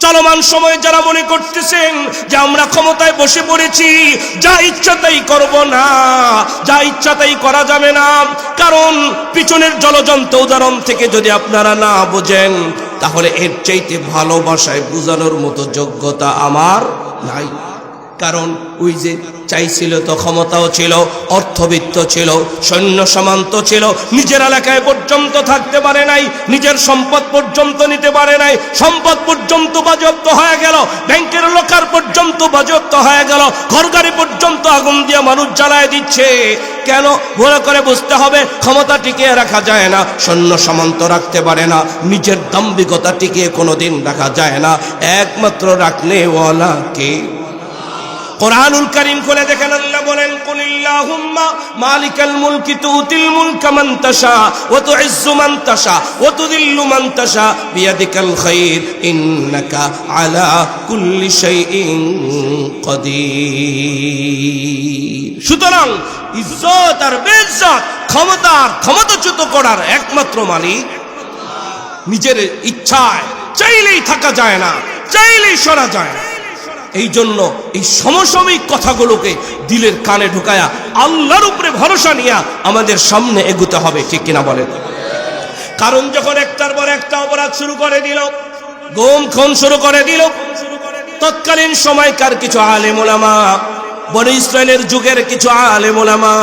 চলমান সময়ে যারা মনে করতেছেন যে আমরা ক্ষমতায় বসে পড়েছি, যা ইচ্ছা তাই করব, না, যা ইচ্ছা তাই করা যাবে না। কারণ পিছনের জলজন্ত উদাহরণ থেকে যদি আপনারা না বোঝেন, তাহলে এর চাইতে ভালোবাসায় বোঝানোর মতো যোগ্যতা আমার নাই। কারণ ওই যে চাইছিল তো ক্ষমতাও ছিল, অর্থবিত্ত ছিল, সৈন্য সামন্ত ছিল, নিজের এলাকায় পর্যন্ত থাকতে পারে নাই, নিজের সম্পদ পর্যন্ত নিতে পারে নাই, সম্পদ পর্যন্ত বাজেয়াপ্ত হয়ে গেল, ব্যাংকের লকার পর্যন্ত বাজেয়াপ্ত হয়ে গেল, ঘরগাড়ি পর্যন্ত আগুন দিয়ে মানুষ জ্বালায় দিচ্ছে। কেন? ভালো করে বুঝতে হবে, ক্ষমতা টিকিয়ে রাখা যায় না, সৈন্য সামন্ত রাখতে পারে না, নিজের দাম্ভিকতা টিকিয়ে কোনোদিন রাখা যায় না। একমাত্র রাখনেওয়ালা কে? কুরআনুল কারীম খুলে দেখেন, আল্লাহ বলেন, কুলিল্লাহুম্মা মালিকাল মুলকি তুতিল মুলকা মান তাশা ওয়া তুইজ্জু মান তাশা ওয়া তুযিল্লু মান তাশা বিয়াদিকাল খায়র ইন্নাকা আলা কুল্লি শাইইন কাদির। সুতরাং ইজ্জত আর বেইজ্জত, ক্ষমতাচ্যুত করার একমাত্র মালিক নিজের ইচ্ছায় চাইলেই থাকা যায় না, চাইলেই সরা যায় না। এই জন্য এই সমসাময়িক কথাগুলোকে দিলের কানে ঢুকায়া আল্লাহর উপরে ভরসা নিয়ে আমাদের সামনে এগোতে হবে, ঠিক কিনা বলেন? কারণ যখন একটার পর একটা অপরাধ শুরু করে দিল, গুম খুন শুরু করে দিল, তৎকালীন সময়কার কিছু আলেম ওলামা, বনি ইসরায়েলের যুগের কিছু আলেম ওলামা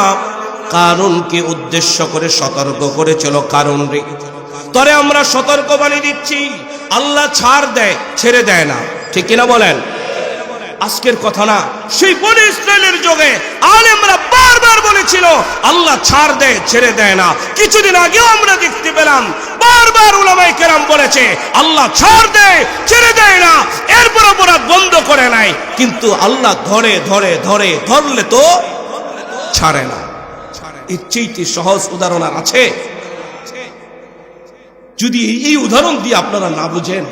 কারণকে উদ্দেশ্য করে সতর্ক করেছিল, কারণ রে তরে আমরা সতর্ক বাণী দিচ্ছি, আল্লাহ ছাড় দেয়, ছেড়ে দেয় না, ঠিক কিনা বলেন? আজকের কথা না, সেই বনি ইসরায়েলের যুগে আলেমরা বারবার বলেছিল আল্লাহ ছাড় দেয়, ছেড়ে দেয় না। কিছুদিন আগেও আমরা দেখতে পেলাম বারবার উলামায়ে কেরাম বলেছে আল্লাহ ছাড় দেয়, ছেড়ে দেয় না, এরপর অপরাধ বন্ধ করে নাই, কিন্তু আল্লাহ ধরলে তো ছাড়ে না। এর চেয়ে সহজ উদাহরণ আর আছে? যদি এই উদাহরণ দিয়ে আপনারা না বুঝেন,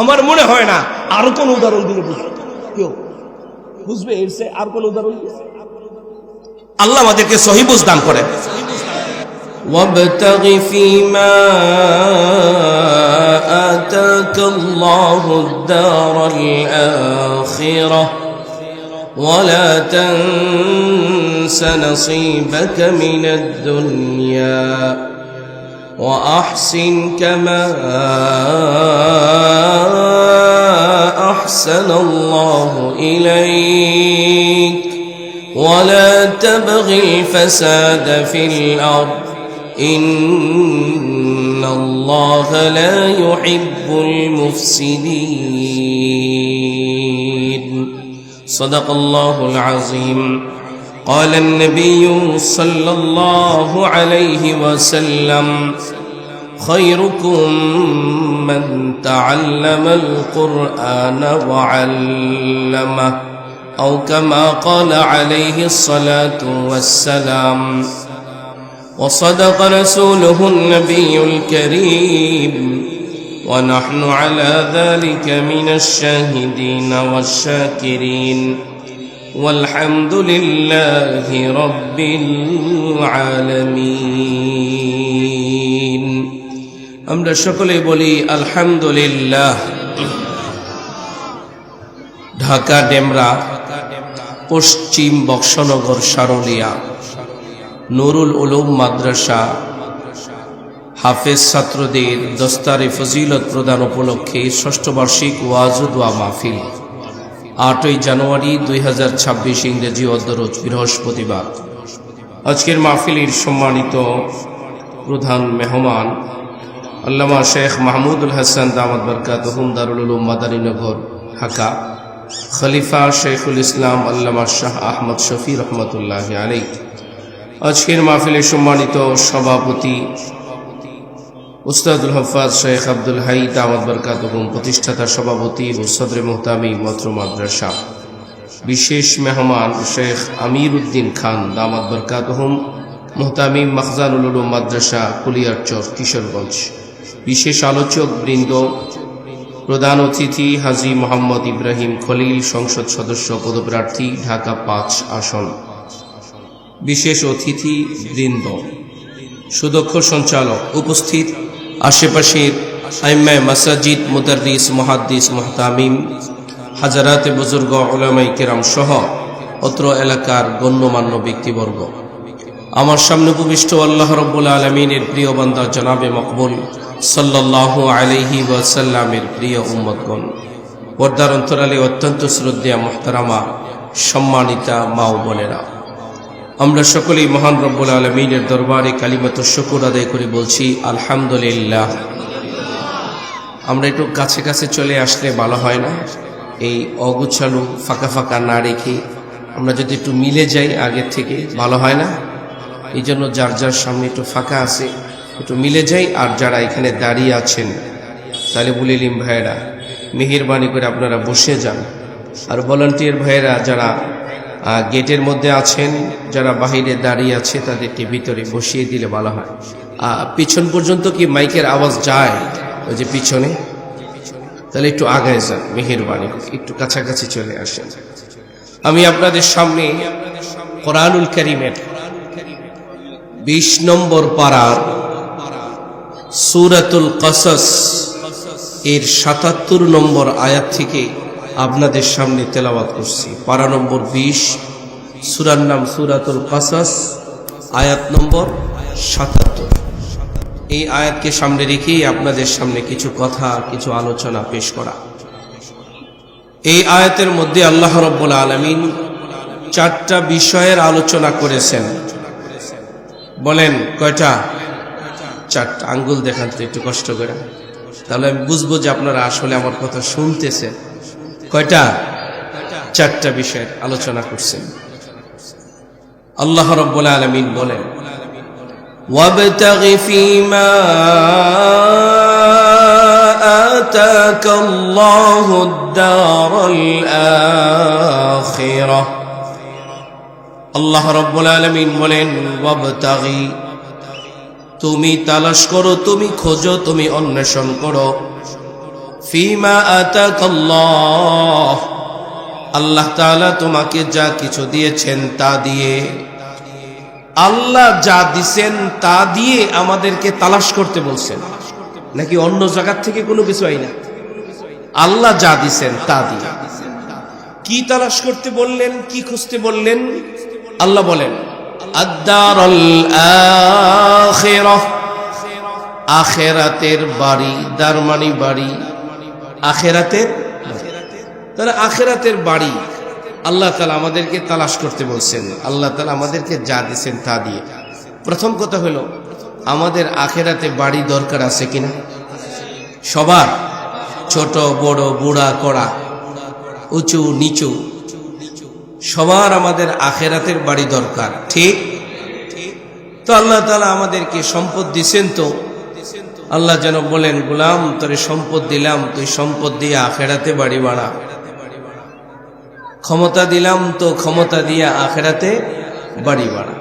আমার মনে হয় না আরো কোন উদাহরণ দিলে বুঝবে। এর চেয়ে আর কোন উদাহরণ? আল্লাহ আমাদেরকে সহি বুঝ দান করেন। وابتغ فيما آتاك الله الدار الآخرة ولا تنس نصيبك من الدنيا وأحسن كما أحسن الله إليك ولا تبغ الفساد في الأرض إن الله لا يحب المفسدين صدق الله العظيم قال النبي صلى الله عليه وسلم خيركم من تعلم القرآن وعلمه أو كما قال عليه الصلاة والسلام وصدق رسوله النبي الكريم ونحن على ذلك من الشاهدين والشاكرين والحمد لله رب العالمين আমরা সকলে বলি আলহামদুলিল্লাহ। ঢাকা ডেমরা পশ্চিম বক্সনগর সারুলিয়া নুরুল উলুম মাদ্রাসা হাফেজ ছাত্রদের দস্তারে ফজিলত প্রদান উপলক্ষে ষষ্ঠ বার্ষিক ওয়াজ ও দোয়া মাহফিল 8ই জানুয়ারি 2026 ইংরেজি অদ্যরোজ বৃহস্পতিবার। আজকের মাহফিলের সম্মানিত প্রধান মেহমান আল্লামা শেখ মাহমুদুল হাসান দামাত বরকাতুহুম দারুল উলুম মাদারীনগর ঢাকা, খলিফা শেখুল ইসলাম আল্লামা শাহ আহমদ শফি রহমতুল্লাহি আলাইহি। আজকের মাহফিলের সম্মানিত সভাপতি উস্তাদুল হফাজ শেখ আব্দুল হাই দামাত বরকাতুহুম, প্রতিষ্ঠাতা সভাপতি ও সদরে মুহতামি মত্র মাদ্রাসা। বিশেষ মেহমান শেখ আমির উদ্দিন খান দামাত বরকাতুহুম, মুহতামি মখজানুল উলুম মাদ্রাসা কুলিয়ারচর কিশোরগঞ্জ। বিশেষ আলোচক বৃন্দ, প্রধান অতিথি হাজী মোহাম্মদ ইব্রাহিম খলিল, সংসদ সদস্য পদপ্রার্থী ঢাকা 5 আসন। বিশেষ অতিথি বৃন্দ, সুদক্ষ সঞ্চালক, উপস্থিত আশেপাশের আইম্মায়ে মাসাজিদ, মুদাররিস, মুহাদ্দিস, মুহতামিম, হাজারাতে বুজুর্গ, উলামায়ে কেরাম সহ অত্র এলাকার গণ্যমান্য ব্যক্তিবর্গ, আমার সামনে উপবিষ্ট আল্লাহ রাব্বুল আলামিনের প্রিয় বান্দা জনাবে মকবুল সাল্লাল্লাহু আলাইহি ওয়াসাল্লামের প্রিয় উম্মতগণ, পর্দার অন্তরালে অত্যন্ত শ্রদ্ধেয়া মুহতারামা সম্মানিতা মা ও বোনেরা, আমরা সকলেই মহান রব্বুল আলামিনের দরবারে কালিমাতুশ শুকর আদায় করে বলছি আলহামদুলিল্লাহ। আমরা একটু কাছে কাছে চলে আসলে ভালো হয় না? এই অগুছালো ফাঁকা ফাঁকা না রেখে আমরা যদি একটু মিলে যাই আগের থেকে ভালো হয় না? এই জন্য যার যার সামনে একটু ফাঁকা আছে একটু মিলে যাই। আর যারা এখানে দাঁড়িয়ে আছেন তাহলে বলিলিম ভাইয়েরা মেহেরবানি করে আপনারা বসে যান। আর ভলান্টিয়ার ভাইয়েরা যারা গেটের মধ্যে আছেন, যারা বাহিরে দাঁড়িয়ে আছে তাদেরকে ভিতরে বসিয়ে দিলে ভালো হয়। পিছন পর্যন্ত কি মাইকের আওয়াজ যায়? ওই যে পিছনে, তাহলে একটু আগায় যান, মেহেরবানি একটু কাছাকাছি চলে আসেন। আমি আপনাদের সামনে কোরআনুল কারীমের 20 নম্বর পারার সূরাতুল কসস এর 77 নম্বর আয়াত থেকে আপনাদের সামনে তেলাওয়াত করছি। পারা নম্বর 20, সূরার নাম সূরাতুল কসস, আয়াত নম্বর 77। এই আয়াতকে সামনে রেখেই আপনাদের সামনে কিছু কথা, কিছু আলোচনা পেশ করা। এই আয়াতের মধ্যে আল্লাহ রাব্বুল আলামিন 4টা বিষয়ের আলোচনা করেছেন। বলেন কয়টা? 4টা। আঙ্গুল দেখান তো একটু কষ্ট করে, তাহলে আমি বুঝবো যে আপনারা আসলে আমার কথা শুনতেছেন। কয়টা? 4টা বিষয়ের আলোচনা করছেন। আল্লাহ রাব্বুল আলামিন বলেন, ওয়াবতাগি ফীমা আতাকাল্লাহুদ দারাল আখিরাহ। আল্লাহ রাব্বুল আলামিন বলেন, ওয়াবতাগি, তুমি তালাশ করো, তুমি খোঁজো, তুমি অন্বেষণ করো, ফীমা আতাকাল্লাহ, আল্লাহ তাআলা তোমাকে যা কিছু দিয়েছেন তা দিয়ে। আল্লাহ যা দিছেন তা দিয়ে আমাদেরকে তালাশ করতে বলছেন, নাকি অন্য জায়গা থেকে কোনো কিছু আইনা? আল্লাহ যা দিছেন তা দিয়ে। কি তালাশ করতে বললেন, কি খুঁজতে বললেন? আল্লাহ বলেন আদ-দারুল আখিরাহ, আখিরাতের বাড়ি, দারমানি বাড়ি, আখিরাতের। তাহলে আখিরাতের বাড়ি আল্লাহ তাআলা আমাদেরকে তালাশ করতে বলছেন। আল্লাহ তাআলা আমাদেরকে যা দিয়েছেন তা দিয়ে। প্রথম কথা হলো, আমাদের আখিরাতে বাড়ি দরকার আছে কিনা? সবার, ছোট বড়, বুড়া কড়া, উঁচু নিচু, সবার আমাদের আখিরাতের বাড়ি দরকার, ঠিক? তো আল্লাহ তাআলা আমাদেরকে সম্পদ দিয়েছেন, তো আল্লাহ যেন বলেন, গোলাম তোরে সম্পদ দিলাম, তুই সম্পদ দিয়ে আখিরাতে বাড়ি বাড়া। ক্ষমতা দিলাম, তো ক্ষমতা দিয়ে আখিরাতে বাড়ি বাড়া।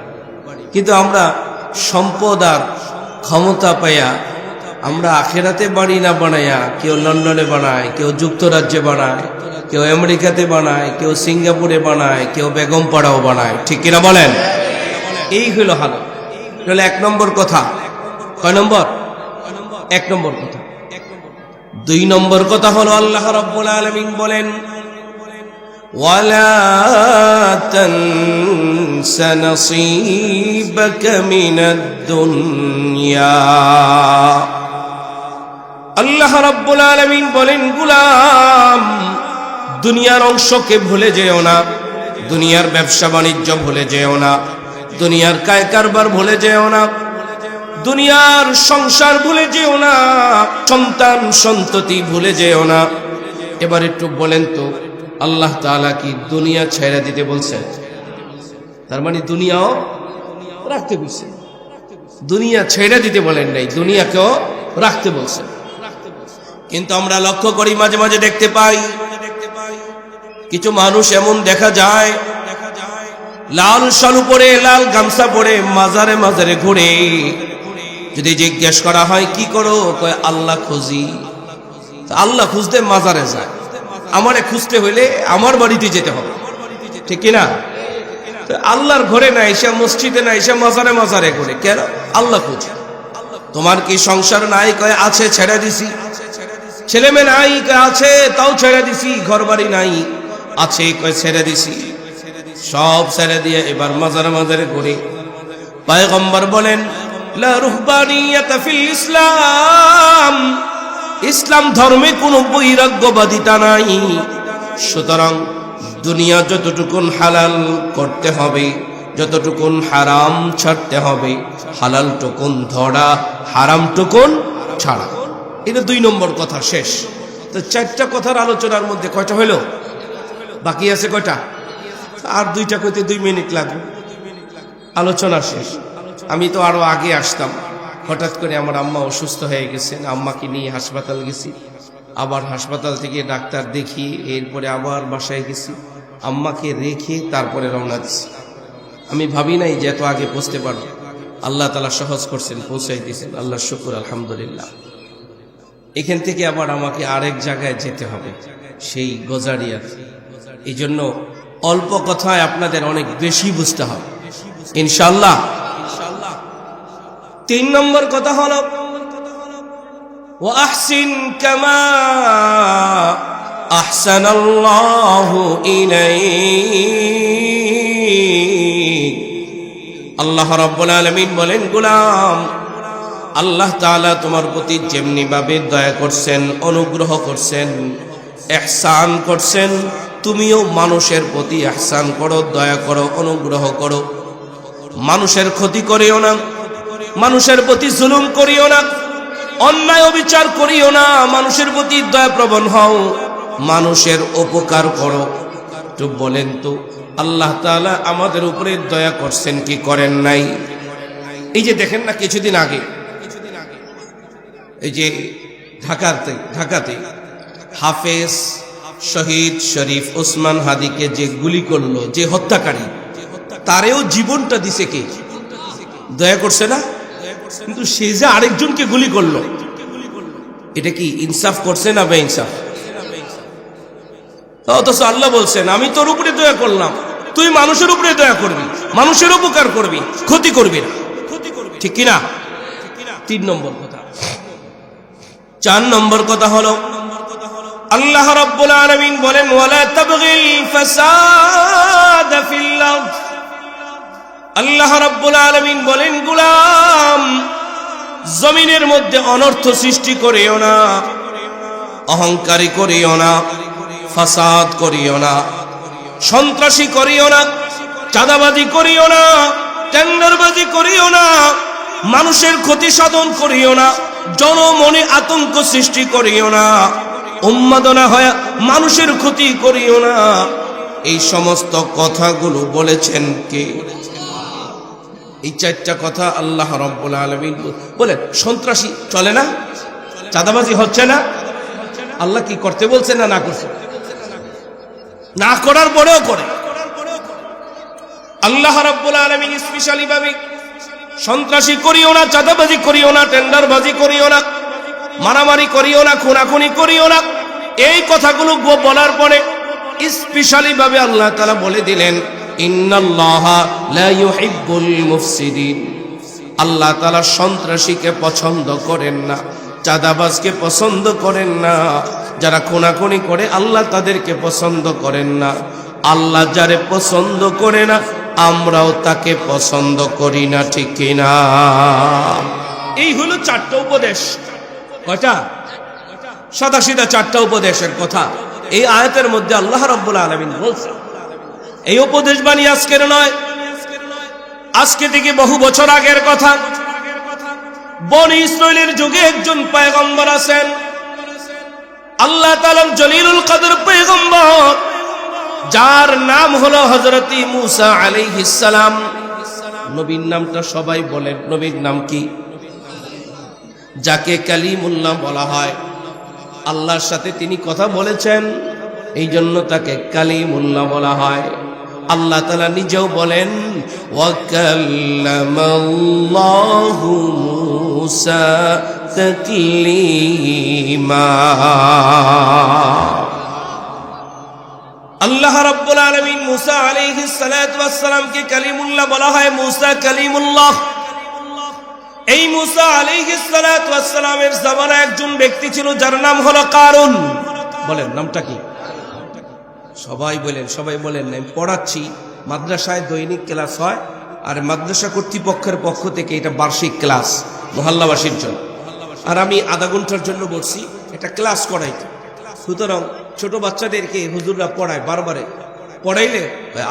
কিন্তু আমরা সম্পদ আর ক্ষমতা পাইয়া আমরা আখিরাতে বাড়ি না বানাইয়া, কেউ লন্ডনে বানায়, কেউ যুক্তরাজ্যে বানায়, কেউ আমেরিকাতে বানায়, কেউ সিঙ্গাপুরে বানায়, কেউ বেগমপাড়াও বানায়, ঠিক কিনা বলেন? এই হলো হালত। তাহলে 1 নম্বর কথা। কয় নম্বর? 1 নম্বর কথা। 2 নম্বর কথা হলো, আল্লাহ রাব্বুল আলামিন বলেন, ওয়ালা তানসা নসীবাকা মিনাদ দুনিয়া। আল্লাহ রাব্বুল আলামিন বলেন, গোলাম দুনিয়ার অংশকে ভুলে যেও না, দুনিয়ার ব্যবসা বাণিজ্য ভুলে যেও না, দুনিয়ার কায় কারবার ভুলে যেও না, দুনিয়ার সংসার ভুলে যেও না, সন্তান সন্ততি ভুলে যেও না। এবার একটু বলেন তো, আল্লাহ তাআলা কি দুনিয়া ছেড়ে দিতে বলছেন? তার মানে দুনিয়াও রাখতে বলছেন। দুনিয়া ছেড়ে দিতে বলেন নাই, দুনিয়াকেও রাখতে বলছেন। কিন্তু আমরা লক্ষ্য করি, মাঝে মাঝে দেখতে পাই কিছু মানুষ এমন দেখা যায়, লাল শালু পরে, লাল গামছা পরে মাজারে মাজারে ঘুরে। যদি জিজ্ঞেস করা হয় কি করো, কয় আল্লাহ খুঁজি। আল্লাহ খুঁজতে মাজারে যায়, আমারে খুঁজতে হইলে আমার বাড়িতে যেতে হবে, ঠিক কিনা? আল্লাহর ঘরে না এসে, মসজিদে না এসে মাজারে মাজারে ঘুরে, কেন? আল্লাহ খুঁজি। তোমার কি সংসার নাই? কয় আছে, ছেড়ে দিছি। ছেলে মেয়ে নাই? কয় আছে, তাও ছেড়ে দিছি। ঘর বাড়ি নাই? আছে, কয় ছেড়ে দিছি। সব ছেড়ে দিয়ে এবার মাজারে মাজারে ঘুরে। পয়গম্বর বলেন, লা রুহবানিয়াতা ফিল ইসলাম, ইসলাম ধর্মে কোনো বৈরাগ্যবাদিতা নাই। সুতরাং দুনিয়া যতটুকুন হালাল করতে হবে, যতটুকুন হারাম ছাড়তে হবে, হালাল টুকুন ধরা, হারাম টুকুন ছাড়া। এটা 2 নম্বর কথা শেষ। তো 4টা কথার আলোচনার মধ্যে কয়টা হইল? বাকি আছে কয়টা? আর 2টা কইতে 2 মিনিট লাগবে। আলোচনা শেষ। আমি তো আরো আগে আসতাম, হঠাৎ করে আমার আম্মা অসুস্থ হয়ে গেছেন। আম্মাকে নিয়ে হাসপাতাল গেছি, আবার হাসপাতাল থেকে ডাক্তার দেখিয়ে এরপরে আবার বাসায় গেছি। আম্মাকে রেখে তারপরে রওনা দিছি। আমি ভাবি নাই যে এত আগে পৌঁছতে পারবো। আল্লাহ তাআলা সহজ করছেন, পৌঁছাই দিয়েছেন। আল্লাহ শুকর, আলহামদুলিল্লাহ। এখান থেকে আবার আমাকে আরেক জায়গায় যেতে হবে, সেই গজারিয়া। এই জন্য অল্প কথায় আপনাদের অনেক বেশি বুঝতে হবে ইনশাআল্লাহ। 3 নম্বর কথা হলো, ওয়া আহসিন কামা আহসানাল্লাহু ইলাইক। আল্লাহ রাব্বুল আলামিন বলেন, গোলাম, আল্লাহ তাআলা তোমার প্রতি যেমনি ভাবে দয়া করছেন, অনুগ্রহ করছেন, ইহসান করছেন, তুমিও মানুষের প্রতি ইহসান করো, দয়া করো, অনুগ্রহ করো। মানুষের ক্ষতি করিও না, মানুষের প্রতি জুলুম করিও না, অন্যায় অবিচার করিও না, মানুষের প্রতি দয়াপ্রবণ হও, মানুষের উপকার করো। তো বলেন তো, আল্লাহ তাআলা আমাদের উপরে দয়া করছেন কি করেন নাই? এই যে দেখেন না, কিছুদিন আগে এই যে ঢাকাতে হাফেজ শহীদ শরীফ ওসমান হাদিকে যে গুলি করলো, যে হত্যাকারী, তারেও জীবনটা দিছে কে? দয়া করছে না? কিন্তু সে যে আরেকজনকে গুলি করলো, এটা কি ইনসাফ করছে না বেইনসাফ? অথচ আল্লাহ বলছেন, আমি তোর উপরে দয়া করলাম, তুই মানুষের উপরে দয়া করবি, মানুষের উপকার করবি, ক্ষতি করবি না। ঠিক কিনা? 3 নম্বর কথা। 4 নম্বর কথা হলো, আল্লাহ রাব্বুল আলামিন বলেন, ওয়ালা তাবগিল ফাসাদ ফিল আরদ। আল্লাহ রাব্বুল আলামিন বলেন, গোলাম, জমিনের মধ্যে অনর্থ সৃষ্টি করিও না, অহংকারী করিও না, ফাসাদ করিও না, সন্ত্রাসী করিও না, চাঁদাবাজি করিও না, টেন্ডারবাজি করিও না, মানুষের ক্ষতি সাধন করিও না, জনমনে আতঙ্ক সৃষ্টি করিও না, উন্মাদনা হয় মানুষের ক্ষতি করিও না। এই সমস্ত কথাগুলো বলেছেন কে? এই 4টা কথা আল্লাহ রাব্বুল আলামিন বলেন। সন্ত্রাসী চলে না, চাঁদাবাজি হচ্ছে না, আল্লাহ কি করতে বলছেন না করছে? না করার পরেও করে। আল্লাহ রাব্বুল আলামিন স্পেশালি ভাবে সন্ত্রাসী করিও না, চাঁদাবাজি করিও না, টেন্ডারবাজি করিও না, মারামারি করিও না, খুনাখুনি করিও না, এই কথাগুলো বলার পরে স্পেশালি ভাবে আল্লাহ তাআলা বলে দিলেন, ইন্নাল্লাহা লা ইউহিব্বুল মুফসিদিন। আল্লাহ তাআলা সন্ত্রাসীকে পছন্দ করেন না, চাঁদাবাজকে পছন্দ করেন না, যারা খুনাখুনি করে আল্লাহ তাদেরকে পছন্দ করেন না। আল্লাহ যারে পছন্দ করে না, আমরাও তাকে পছন্দ করি না। ঠিক কিনা? এই হলো 4টা উপদেশ। কয়টা? সাদাসিধা 4টা উপদেশের কথা এই আয়াতের মধ্যে আল্লাহ রাব্বুল আলামিন বলছেন। এই উপদেশ বাণী আজকের নয়, আজকে থেকে বহু বছর আগের কথা। বনি ইসরাইলের যুগে একজন পয়গম্বর আছেন, আল্লাহ তাআলার জলিলুল কদর পয়গম্বর, যার নাম হলো হযরত মুসা আলাইহিস সালাম। নবীর নামটা সবাই বলেন, নবীর নাম কি? যাকে কালিমুল্লাহ বলা হয়। আল্লাহর সাথে তিনি কথা বলেছেন, এই জন্য তাকে কালিমুল্লাহ বলা হয়। আল্লাহ তাআলা নিজেও বলেন, ওয়া কাল্লামাল্লাহু মুসা তাকলিমা। আল্লাহ রাব্বুল আলামিন মুসা আলাইহিস সালাতু ওয়াস সালামকে কালিমুল্লাহ বলা হয়। মুসা কালিমুল্লাহ। এই মুসা আলাইহিস সালাতু ওয়াস সালামের জামানায় একজন ব্যক্তি ছিল যার নাম হলো কারুন। বলেন নামটা কি? সবাই বলেন। আমি পড়াচ্ছি, মাদ্রাসায় দৈনিক ক্লাস হয়, আর মাদ্রাসা কর্তৃপক্ষের পক্ষ থেকে এটা বার্ষিক ক্লাস মহল্লাবাসীর জন্য, আর আমি আধা ঘন্টার জন্য বলছি এটা ক্লাস করাইতে। সুতরাং ছোট বাচ্চাদেরকে হুজুররা পড়ায়, বারবারে পড়াইলে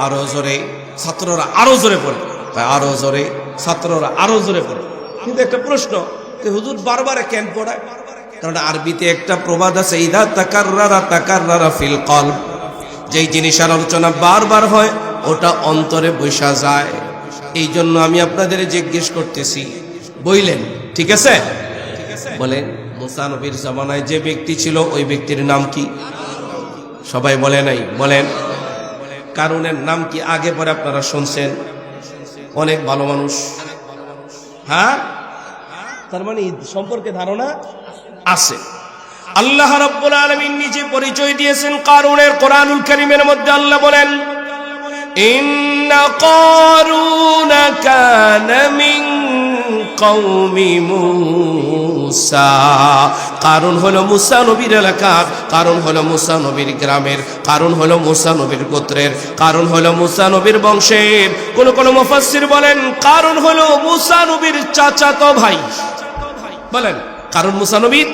আরো জোরে ছাত্ররা আরো জোরে পড়ে, আরো জোরে ছাত্ররা আরো জোরে পড়ে। কিন্তু একটা প্রশ্ন, হুজুর বারবারে কেন পড়ায়? কারণ আরবিতে একটা প্রবাদ আছে, ইদা তাকাররারা ফিল কলব, যেই জিনিসের আলোচনা বারবার হয় ওটা অন্তরে বসা যায়। এই জন্য আমি আপনাদের জিজ্ঞেস করতেছি, বইলেন ঠিক আছে? বলেন মুসা নবীর জামানায় যে ব্যক্তি ছিল ওই ব্যক্তির নাম কি? সবাই বলে নাই, বলেন। কারুনের নাম কি আগে পরে আপনারা শুনছেন? অনেক ভালো মানুষ, হ্যাঁ, তার মানে সম্পর্কে ধারণা আছে। আল্লাহ রাব্বুল আলামিন নিজে পরিচয় দিয়েছেন কারুনের। কোরআনুল কারীমের মধ্যে আল্লাহ বলেন, ইন্না কারুনা কানা মিন কওমি মূসা। কারুন হলো মুসা নবীর এলাকার, কারুন হলো মুসা নবীর গ্রামের, কারুন হলো মুসা নবীর গোত্রের, কারুন হলো মুসা নবীর বংশের। কোন মুফাসসির বলেন কারুন হলো মুসা নবীর চাচাতো ভাই। বলেন কারুন মুসা নবীর।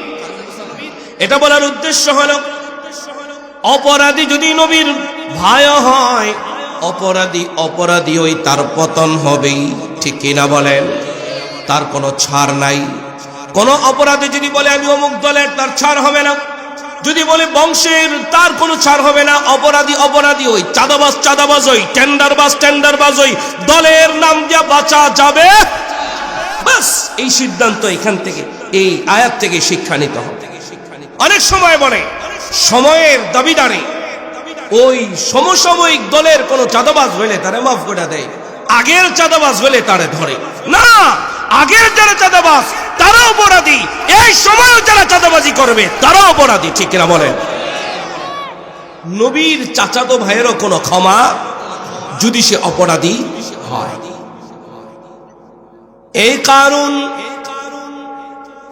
এটা বলার উদ্দেশ্য হলো অপরাধী যদি নবীর ভাই হয়, অপরাধী ওই তার পতন হবেই, ঠিক কিনা বলেন? তার কোনো ছাড় নাই। কোন অপরাধী যদি বলে আমি অমুক দলের, তার ছাড় হবে না। যদি বলে বংশের, তার কোনো ছাড় হবে না। অপরাধী ওই, চাঁদাবাজ ওই, টেন্ডারবাজ ওই, দলের নাম দিয়ে বাঁচা যাবে। বাস এই সিদ্ধান্ত এখান থেকে, এই আয়াত থেকে শিক্ষা নিতে হবে। অনেক সময় বলে সময়ের দাবিদারে ওই সমসাময়িক দলের কোন চাঁদাবাজ হইলে তারা মাফ করে দেয়, আগের চাঁদাবাজ হইলে তারা ধরে না। আগের যারা চাঁদাবাজ তারা অপরাধী, এই সময় যারা চাঁদাবাজি করবে তারা অপরাধী, ঠিক কিনা বলেন? নবীর চাচাতো ভাইয়েরও কোনো ক্ষমা যদি সে অপরাধী হয়। এই কারণ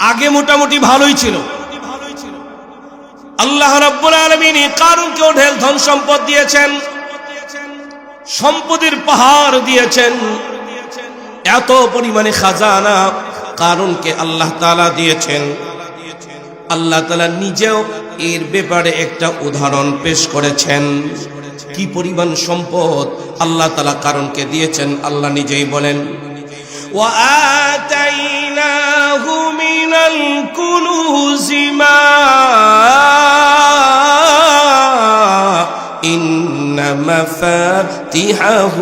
আগে মোটামুটি ভালোই ছিল। আল্লাহ রাব্বুল আলামিন এই কারুনকেও ঢের ধন সম্পদ দিয়েছেন, সম্পদের পাহাড় দিয়েছেন। এত পরিমাণে খাজানা কারুনকে আল্লাহ তাআলা দিয়েছেন। আল্লাহ তাআলা নিজেও এর ব্যাপারে একটা উদাহরণ পেশ করেছেন। কি পরিমাণ সম্পদ আল্লাহ তাআলা কারুনকে দিয়েছেন, আল্লাহ নিজেই বলেন, وآتيناه من الكنوز ما إن مفاتحه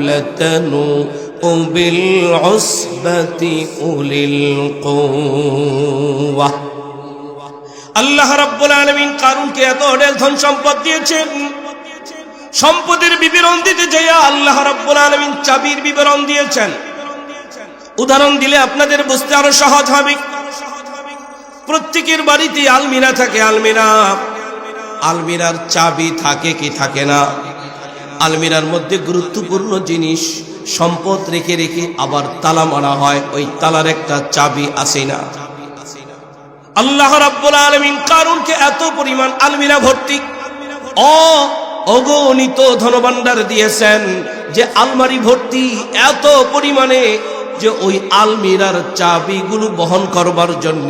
لتنوء بالعصبة أولي القوة। আল্লাহ রাব্বুল আলামিন কারুনকে এত অঢেল ধন সম্পদ দিয়েছেন। সম্পদের বিবরণ দিতে যাইয়া আল্লাহ রাব্বুল আলামিন চাবির বিবরণ দিয়েছেন। উদাহরণ দিলে আপনাদের বুঝতে আরো সহজ হবে। প্রত্যেকের বাড়িতে আলমিরা থাকে, আলমিরার চাবি থাকে কি থাকে না? আলমিরার মধ্যে গুরুত্বপূর্ণ জিনিস সম্পদ রেখে রেখে আবার তালা মারা হয়, ওই তালার একটা চাবি আছে না? আল্লাহ রাব্বুল আলামিন কারুনকে এত পরিমাণ আলমিরা ভর্তি অগণিত ধনভাণ্ডার দিয়েছেন যে আলমারি ভর্তি এত পরিমাণে যে ওই আলমিরার চাবিগুলো বহন করবার জন্য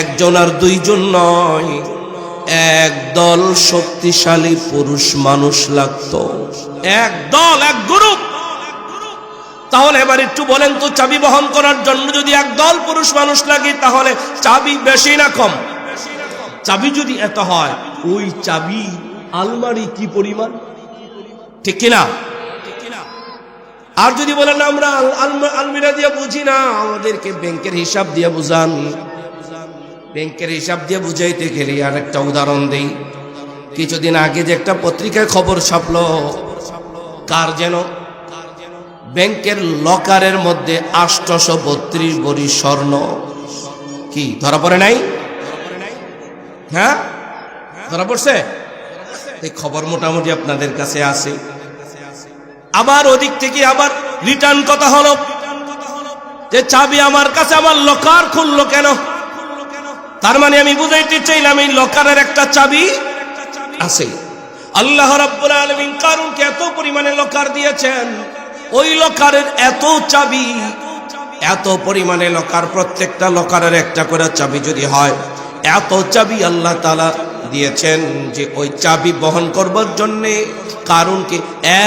একজন আর দুইজন নয়, একদল শক্তিশালী পুরুষ মানুষ লাগতো। একদল, এক গ্রুপ। তাহলে এবার একটু বলেন তো, চাবি বহন করার জন্য যদি একদল পুরুষ মানুষ লাগে তাহলে চাবি বেশি না কম? চাবি যদি এত হয়, ওই চাবি আলমারি কি পরিমাণ, ঠিক কিনা? আর যদি বলেন আমরা আলমিরা দিয়ে বুঝি না, আমাদেরকে ব্যাংকের হিসাব দিয়ে বুঝান। ব্যাংকের হিসাব দিয়ে বুঝাইতে গেলে আর একটা উদাহরণ দেই। কিছুদিন আগে যে একটা পত্রিকায় খবর ছাপলো, কার যেন ব্যাংকের লকারের মধ্যে 832 ভরি স্বর্ণ। কি ধরা পড়ে নাই? হ্যাঁ ধরা পড়ছে। এই খবর মোটামুটি আপনাদের কাছে আছে। আবার ওদিক থেকে আবার রিটার্ন কথা হলো, যে চাবি আমার কাছে, আমার লকার খুললো কেন? তার মানে আমি বুঝাইতে চাইলাম এই লকারের একটা চাবি আছে। আল্লাহ রাব্বুল আলামিন কারুনকে এত পরিমাণে লকার দিয়েছেন, ওই লকারের এত চাবি, এত পরিমাণে লকার, প্রত্যেকটা লকারের একটা করে চাবি যদি হয়, এত চাবি আল্লাহ তাআলা দিয়েছেন যে ওই চাবি বহন করবার জন্যে কারুনকে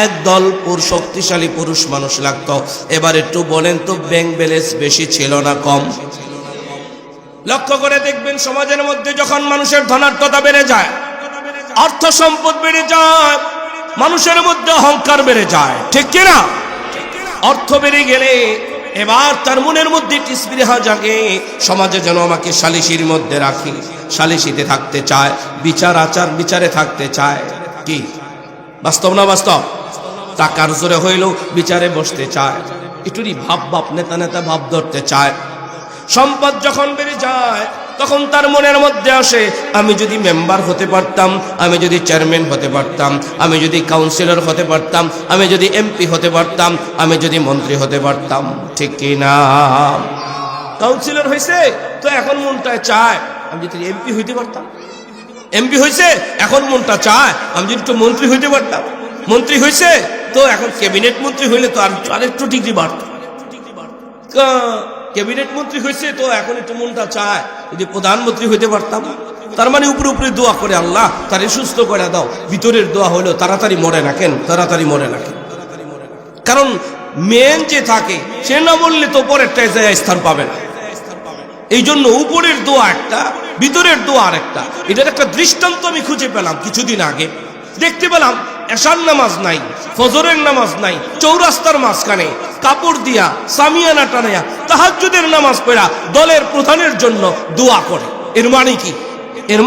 একদল শক্তিশালী পুরুষ মানুষ লাগতো। এবার একটু বলেন তো, ব্যাংক ব্যালেন্স বেশি ছিল না কম? লক্ষ্য করে দেখবেন সমাজের মধ্যে যখন মানুষের ধনাত্মতা বেড়ে যায়, অর্থ সম্পদ বেড়ে যায়, মানুষের মধ্যে অহংকার বেড়ে যায়, ঠিক কিনা? অর্থ বেড়ে গেলে এবার তার মনের মধ্যে স্পৃহা জাগে, সমাজে যেন আমাকে সালিশির মধ্যে রাখি, সালিশিতে থাকতে চায়, বিচার আচার বিচারে থাকতে চায়। কি বাস্তব না বাস্তব? টাকার জোরে হইলেও বিচারে বসতে চায়, একটুরি ভাব নেতা নেতা ভাব ধরতে চায়। সম্পদ যখন বেড়ে যায় তখন তার মনের মধ্যে আসে, আমি যদি মেম্বার হতে পারতাম, আমি যদি চেয়ারম্যান হতে পারতাম, আমি যদি কাউন্সিলর হতে পারতাম, আমি যদি এমপি হতে পারতাম, আমি যদি মন্ত্রী হতে পারতাম, ঠিক কি না? কাউন্সিলর হয়েছে তো এখন মনটা চায় আমি যদি এমপি হইতে পারতাম, এমপি হয়েছে এখন মনটা চায় আমি যদি একটু মন্ত্রী হইতে পারতাম, মন্ত্রী হয়েছে তো এখন ক্যাবিনেট মন্ত্রী হইলে তো আরেকটু ডিগ্রি বাড়ত, ক্যাবিনেট মন্ত্রী হয়েছে তো এখন একটু মনটা চায় যদি প্রধানমন্ত্রী হইতে পারতাম। তার মানে উপরে উপরে দোয়া করে, আল্লাহ তারে সুস্থ করে দাও। ভিতরের দোয়া হলো তাড়াতাড়ি মরে না কেন, তাড়াতাড়ি মরে না কেন? কারণ মেন যে থাকে সে না বললে তো পরেরটায় যায় স্থান পাবে না। এই জন্য উপরের দোয়া একটা, ভিতরের দোয়া আর একটা। এটার একটা দৃষ্টান্ত আমি খুঁজে পেলাম কিছুদিন আগে। দেখতে পেলাম এশার নামাজ নাই, ফজরের নামাজ নাই, চৌরাস্তার মাঝখানে কাপড় দিয়া সামিয়ানা টানাইয়া তাহাজ্জুদের নামাজ পড়া দলের প্রধানের জন্য দোয়া করে। এর মানে কি? এর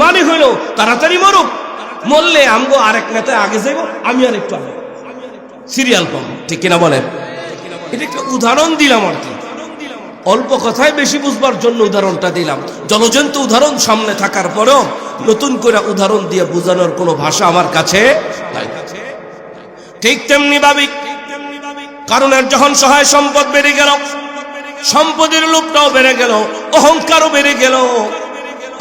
মানে হইল তাড়াতাড়ি মরুক, মরলে আমগো আরেক নেতা আগে যাইব, আমি আর একটু আগে সিরিয়াল পাবো, ঠিক কিনা বলেন? এটা একটা উদাহরণ দিলাম আর কি, অল্প কথায় বেশি বুঝবার জন্য উদাহরণটা দিলাম। জলজন্ত উদাহরণ সামনে থাকার পরেও নতুন করে উদাহরণ দিয়ে বোঝানোর কোনো ভাষা আমার কাছে নাই। ঠিক তেমনি ভাবি কারণের যখন সহায় সম্পদ বেড়ে গেল, সম্পদের লোভটাও বেড়ে গেল, অহংকারও বেড়ে গেল।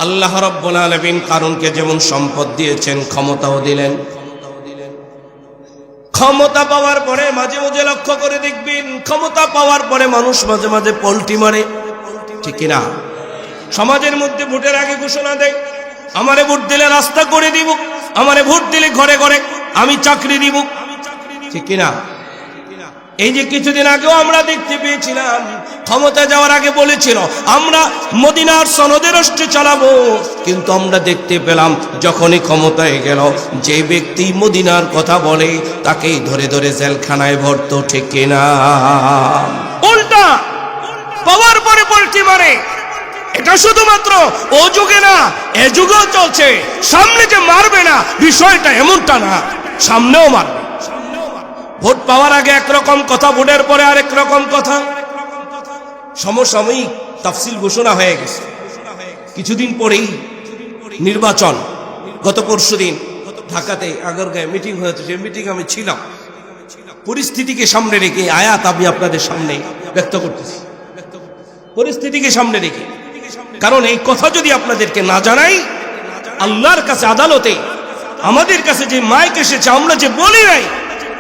আল্লাহ রাব্বুল আলামিন কারণকে যেমন সম্পদ দিয়েছেন, ক্ষমতাও দিলেন। ক্ষমতা পাওয়ার পরে মাঝে মাঝে লক্ষ্য করে দেখবেন, ক্ষমতা পাওয়ার পরে মানুষ মাঝে মাঝে পল্টি মারে, ঠিক কিনা? সমাজের মধ্যে ভোটের আগে ঘোষণা দেয়, আমারে ভোট দিলে রাস্তা করে দিব, আমারে ভোট দিলে ঘরে ঘরে আমি চাকরি দিব, ঠিক কিনা? এই যে কিছুদিন আগেও আমরা দেখতে পেয়েছিলাম, ক্ষমতা যাওয়ার আগে বলেছিল আমরা মদিনার সনদে রাষ্ট্র চালাবো, কিন্তু আমরা দেখতে পেলাম যখনই ক্ষমতায় গেল, যে ব্যক্তি মদিনার কথা বলে তাকেই ধরে ধরে জেলখানায় ভরত, ঠিক কিনা? উল্টা পাওয়ার পরে পল্টি মারে। এটা শুধুমাত্র ও যুগে না, এ যুগেও চলছে। সামনে যে মারবে না বিষয়টা এমনটা না, সামনেও মারবে। ভোট পাওয়ার আগে একরকম কথা, ভোটের পরে আরেক রকম কথা। সমসাময়িক তাফসিল ঘোষণা হয়ে গেছে। কিছুদিন পরেই নির্বাচন। গত পরশুদিন ঢাকাতে আগারগাঁয়ে মিটিং হয়েছে, সেই মিটিং আমি ছিলাম। পরিস্থিতিকে সামনে রেখে আয়াত আমি আপনাদের সামনে ব্যক্ত করতেছি, পরিস্থিতিকে সামনে রেখে। কারণ এই কথা যদি আপনাদেরকে না জানাই, আল্লাহর কাছে আদালতে আমাদের কাছে যে মাইক এসেছে আমরা যে বলি নাই,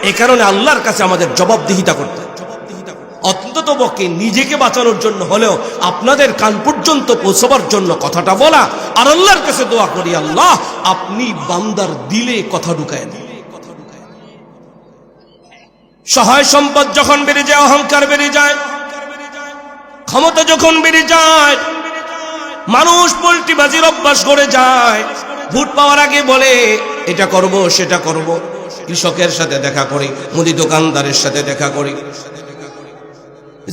এই কারণে আল্লাহর কাছে আমাদের জবাবদিহিতা করতে, অন্তত পক্ষে নিজেকে বাঁচানোর জন্য হলেও আপনাদের কান পর্যন্ত পৌঁছবার জন্য কথাটা বলা। আর আল্লাহর কাছে দোয়া করি, আল্লাহ আপনি বান্দার দিলে কথা ঢুকায় দিন। সহায় সম্পদ যখন বেড়ে যায়, অহংকার বেড়ে যায়, ক্ষমতা যখন বেড়ে যায়, মানুষ পল্টিবাজির অভ্যাস করে যায়। ভোট পাওয়ার আগে বলে এটা করব সেটা করব, কৃষকের সাথে দেখা করি, মুদি দোকানদারের সাথে দেখা করি।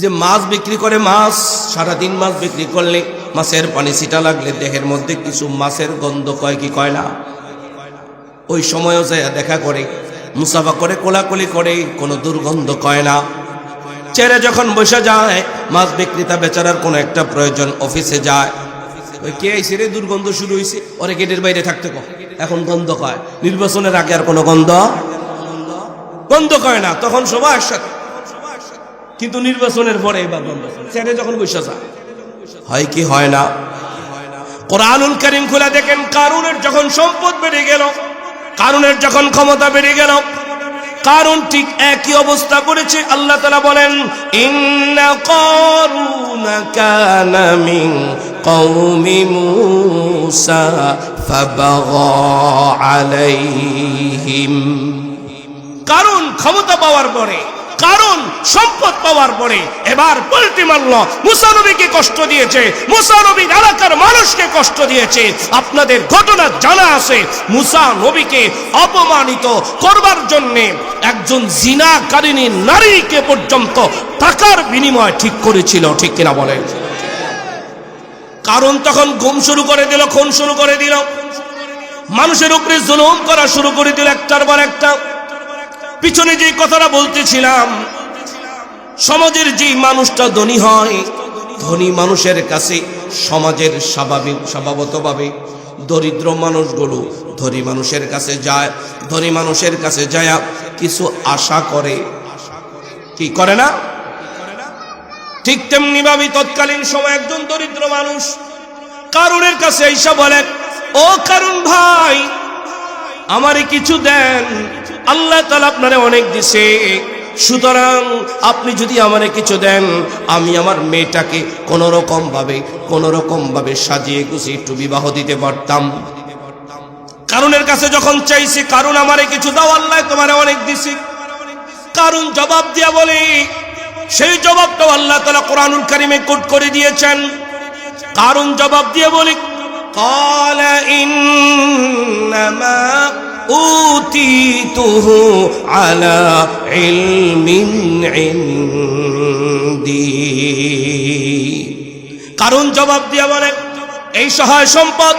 যে মাছ বিক্রি করে, মাছ সারাদিন মাছ বিক্রি করলে মাছের পানি ছিটা লাগলে দেহের মধ্যে কিছু মাছের গন্ধ কয় কি কয় না? ওই সময়ও যায় দেখা করে, মুসাফা করে, কোলাকুলি করে, কোনো দুর্গন্ধ কয় না। চেয়ারে যখন বসে যায়, মাছ বিক্রেতা বেচারার কোনো একটা প্রয়োজন, অফিসে যায়, ওই কে আইসে রে, দুর্গন্ধ শুরু হয়েছে, ওরে গেটের বাইরে থাকতে কয়, এখন গন্ধ কয়। নির্বাচনের আগে আর কোনো গন্ধ কয় না, তখন সবাই একসাথে। কিন্তু নির্বাচনের পরে এবার বন্ধ ছেড়ে যখন বসে যায় হয় কি হয় না? কোরআনুল কারীম খুলে দেখেন, কারুনের যখন সম্পদ বেড়ে গেল, কারুনের যখন ক্ষমতা বেড়ে গেল, কারুন ঠিক একই অবস্থা করেছে। আল্লাহ তাআলা বলেন, ইন্না কারুনা কানা মিন কওমি মূসা ফাবাগা আলাইহিম। কারুন ক্ষমতা পাওয়ার পরে, কারণ সম্পদ পাওয়ার পরে এবার পল্টি মারল, মুসা নবীকে কষ্ট দিয়েছে, মুসা নবীর এলাকার মানুষকে কষ্ট দিয়েছে। আপনাদের ঘটনা জানা আছে, মুসা নবীকে অপমানিত করবার জন্য একজন জিনাকারিনী নারীকে পর্যন্ত টাকার বিনিময় ঠিক করেছিল, ঠিক কিনা বলেন? কারণ তখন গুম শুরু করে দিল, খুন শুরু করে দিল, মানুষের উপরে জুলুম করা শুরু করে দিল একটার পর একটা। পিছনে যে কথাটা বলতেছিলাম, সমাজের যে মানুষটা ধনী হয়, ধনী মানুষের কাছে সমাজের স্বভাবতভাবে দরিদ্র মানুষগুলো ধনী মানুষের কাছে যায়, ধনী মানুষের কাছে যায় কিছু আশা করে, কি করে না? ঠিক তেমনি ভাবে তৎকালীন সময় একজন দরিদ্র মানুষ কারুনের কাছে এসে বলে, ও কারুন ভাই, আমারে কিছু দেন, আল্লাহ তাআলা আপনারে অনেক দিছে, সুতরাং আপনি যদি আমারে কিছু দেন, আমি আমার মেয়েটাকে কোনোরকম ভাবে সাজিয়ে গুছিয়ে একটু বিবাহ দিতে পারতাম। কারুনের কাছে যখন চাইছে, কারুন আমারে কিছু দাও, আল্লাহ তোমারে অনেক দিছে। কারুন জবাব দিয়া বলে, সেই জবাবটাও আল্লাহ তাআলা কোরআনুল কারীমে কোট করে দিয়েছেন। কারুন জবাব দিয়ে বলে, ক্বালা ইন্নামা উতীতুহু আলা ইলমিন ইনদি। কারণ জবাব দিয়া বলে, এই সহায় সম্পদ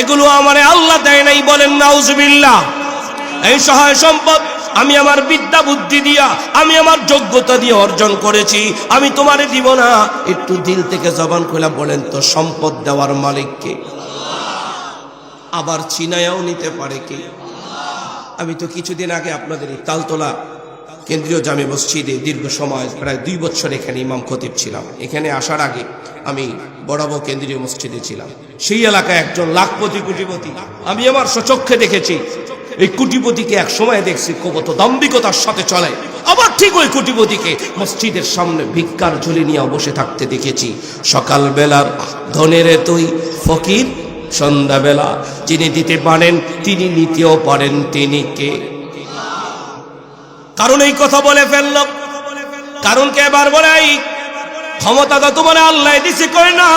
এগুলো আমারে আল্লাহ দেয় নাই, বলেন নাউজুবিল্লাহ। এই সহায় সম্পদ আমি আমার বিদ্যা বুদ্ধি দিয়া, আমি আমার যোগ্যতা দিয়ে অর্জন করেছি, আমি তোমারে দিব না। একটু দিল থেকে জবান খুলে বলেন তো, সম্পদ দেওয়ার মালিক কে? আবার চিনায়াও নিতে পারে কে? আমি তো কিছুদিন আগে আপনাদের এই তালতলা কেন্দ্রীয় জামে মসজিদে দীর্ঘ সময় প্রায় 2 বছর এখানে ইমাম খতিব ছিলাম। এখানে আসার আগে আমি বড়াবো কেন্দ্রীয় মসজিদে ছিলাম। সেই এলাকায় একজন লাখপতি কোটিপতি আমি আমার স্বচক্ষে দেখেছি। এই কোটিপতিকে এক সময় দেখছি কত দাম্ভিকতার সাথে চলে, আবার ঠিক ওই কোটিপতিকে মসজিদের সামনে ভিক্ষার ঝুলি নিয়ে বসে থাকতে দেখেছি। সকালবেলার ধনের তুই ফকির, সন্ধ্যাবেলা যিনি দিতে পারেন তিনি নিতেও পারেন, তিনি কে? কারণ এই কথা বলে ফেলল। কারণকে এবার বলে, এই ক্ষমতা তো তোমার আল্লাহ দিছে, কই না,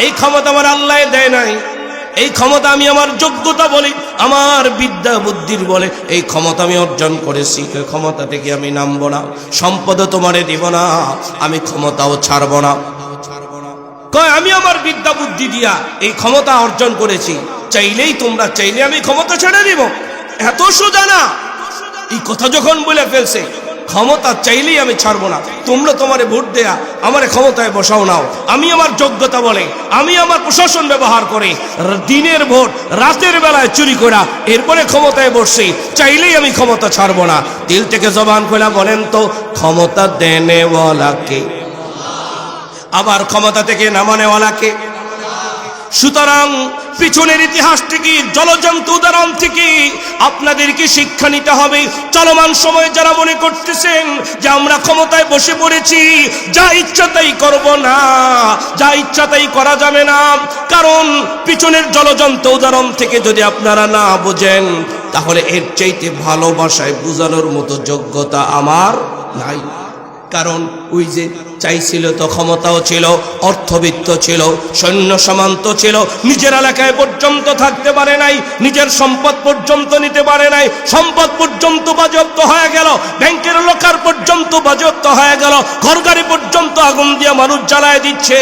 এই ক্ষমতা আমার আল্লাহ দেয় নাই, এই ক্ষমতা আমি আমার যোগ্যতা বলি, আমার বিদ্যা বুদ্ধির বলে এই ক্ষমতা আমি অর্জন করেছি। ক্ষমতা থেকে আমি নামবো না, সম্পদও তোমারে দিব না, আমি ক্ষমতাও ছাড়বো না। কয় আমি আমার বিদ্যা বুদ্ধি দিয়া এই ক্ষমতা অর্জন করেছি, চাইলেই তোমরা চাইলে আমি ক্ষমতা ছেড়ে দিব, এত সোজা না। এই কথা যখন বলে ফেলছে, ক্ষমতা চাইলেই আমি ছাড়বো না, তোমরা তোমারে ভোট দেয়া আমারে ক্ষমতায় বসাও নাও, আমি আমার যোগ্যতা বলে, আমি আমার প্রশাসন ব্যবহার করে দিনের ভোট রাতের বেলায় চুরি করা, এরপরে ক্ষমতায় বসছি, চাইলেই আমি ক্ষমতা ছাড়বো না। দিল থেকে জবান খোলা বলেন তো, ক্ষমতা দেনেওয়ালাকে, আবার ক্ষমতা থেকে নামানেওয়ালাকে। সুতরাং পিছনের ইতিহাস থেকে, জলজন্ত উদাহরণ থেকে আপনাদেরকে শিক্ষা নিতে হবে। চলমান সময়ে যারা মনে করতেছেন যে আমরা ক্ষমতায় বসে পড়েছি, যা ইচ্ছা তাই করব, না, যা ইচ্ছা তাই করা যাবে না। কারণ পিছনের জলজন্ত উদাহরণ থেকে যদি আপনারা না বোঝেন, তাহলে এর চাইতে ভালোবাসায় বোঝানোর মতো যোগ্যতা আমার নাই। কারণ ওই যে চাইছিল তো ক্ষমতাও ছিল, অর্থবিত্ত ছিল, সৈন্য সামন্ত ছিল, নিজের এলাকায় পর্যন্ত থাকতে পারে নাই, নিজের সম্পদ পর্যন্ত নিতে পারে নাই, সম্পদ পর্যন্ত বাজেয়াপ্ত হয়ে গেল, ব্যাংকের লকার পর্যন্ত বাজেয়াপ্ত হয়ে গেল, ঘরগাড়ি পর্যন্ত আগুন দিয়ে মানুষ জ্বালায় দিচ্ছে।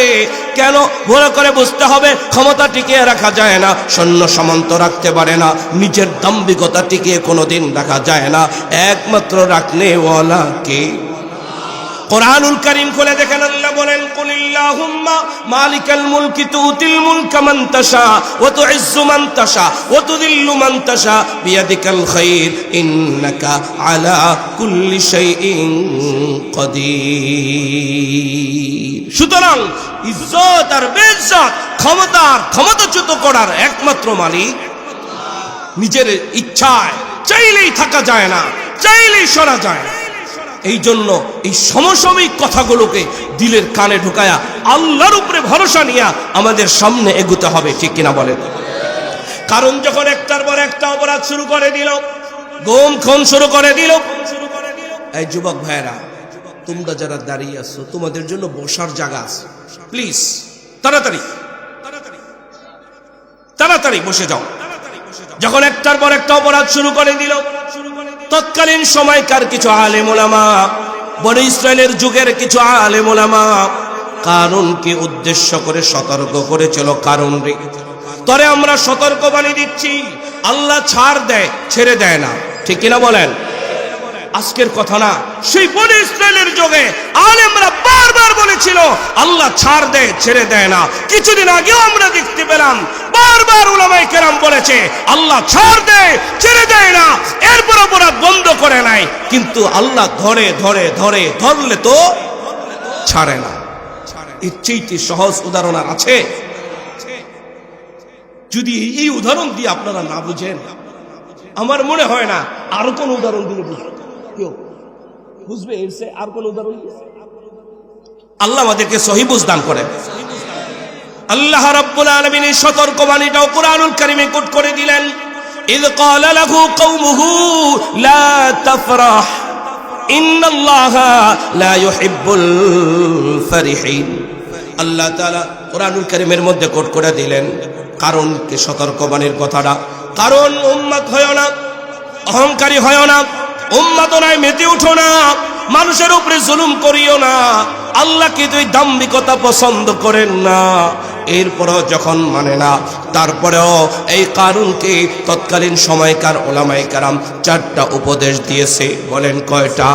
কেন? ভালো করে বুঝতে হবে, ক্ষমতা টিকিয়ে রাখা যায় না, সৈন্য সামন্ত রাখতে পারে না, নিজের দাম্ভিকতা টিকিয়ে কোনোদিন রাখা যায় না, একমাত্র রাখনেওয়ালা কে? কোরআনুল কারীম খুলে দেখেন, আল্লাহ বলেন, কুলিল্লাহুম্মা মালিকাল মুলকি তুতিল মুলকা মান তাশা ওয়া তুইজ্জু মান তাশা ওয়া তুযিল্লু মান তাশা বিয়াদিকাল খায়র ইন্নাকা আলা কুল্লি শাইইন কাদির। সুতরাং ইজ্জত আর বেইজ্জত, ক্ষমতাচ্যুত করার একমাত্র মালিক নিজের ইচ্ছায় চাইলেই থাকা যায় না, চাইলেই সরা যায় না। এই জন্য এই সমসাময়িক কথাগুলোকে দিলের কানে ঢুকায়া আল্লাহর উপরে ভরসা নিয়ে আমাদের সামনে এগোতে হবে, ঠিক কিনা বলেন? কারণ যখন একটার পর একটা অপরাধ শুরু করে দিল, গুম খুন শুরু করে দিল, এই যুবক ভাইরা, তোমরা যারা দাঁড়িয়ে আছো, তোমাদের জন্য বসার জায়গা আছে, প্লিজ তাড়াতাড়ি তাড়াতাড়ি বসে যাও। যখন একটার পর একটা অপরাধ শুরু করে দিল, তৎকালীন সময়কার কিছু আলেম ওলামা, বনি ইসরায়েলের যুগের কিছু আলেম ওলামা কারুনকে উদ্দেশ্য করে সতর্ক করেছিল, কারুন রে, তরে আমরা সতর্ক বাণী দিচ্ছি, আল্লাহ ছাড় দেয়, ছেড়ে দেয় না, ঠিক কিনা বলেন? আজকের কথা না, সেই বনি ইসরায়েলের যুগে আলেমরা বারবার বলেছিল আল্লাহ ছাড় দেয়, ছেড়ে দেয় না। কিছুদিন আগেও আমরা দেখতে পেলাম বারবার উলামায়ে কেরাম বলেছে আল্লাহ ছাড় দেয়, ছেড়ে দেয় না, এরপর অপরাধ বন্ধ করে নাই, কিন্তু আল্লাহ ধরলে তো ছাড়ে না। এর চেয়ে সহজ উদাহরণ আর আছে? যদি এই উদাহরণ দিয়ে আপনারা না বুঝেন, আমার মনে হয় না আরো কোন উদাহরণ দিলে কেউ বুঝবে। এর চেয়ে আর কোন উদাহরণ? আল্লাহ আমাদেরকে সহিহ বুঝ দান করেন। আল্লাহ রাব্বুল আলামিন এই সতর্কবাণীটাও কোরআনুল কারীমে কোট করে দিলেন, ইয ক্বালা লাহু কওমুহু লা তাফরাহ ইন্নাল্লাহা লা ইউহিব্বুল ফারিহিন। আল্লাহ তাআলা কোরআনুল কারীমের মধ্যে কোট করে দিলেন কারণকে সতর্কবাণীর কথাটা। কারণ উম্মত হয় না, অহংকারী হয় না, উম্মাদনায় মেতে উঠো না, মানুষের উপরে জুলুম করিও না, আল্লাহকে তুই দাম্ভিকতা পছন্দ করেন না। এরপরও যখন মানে না, তারপরেও এই কারুনকে তৎকালীন সময়কার ওলামায়ে কেরাম 4টা উপদেশ দিয়েছে। বলেন কয়টা?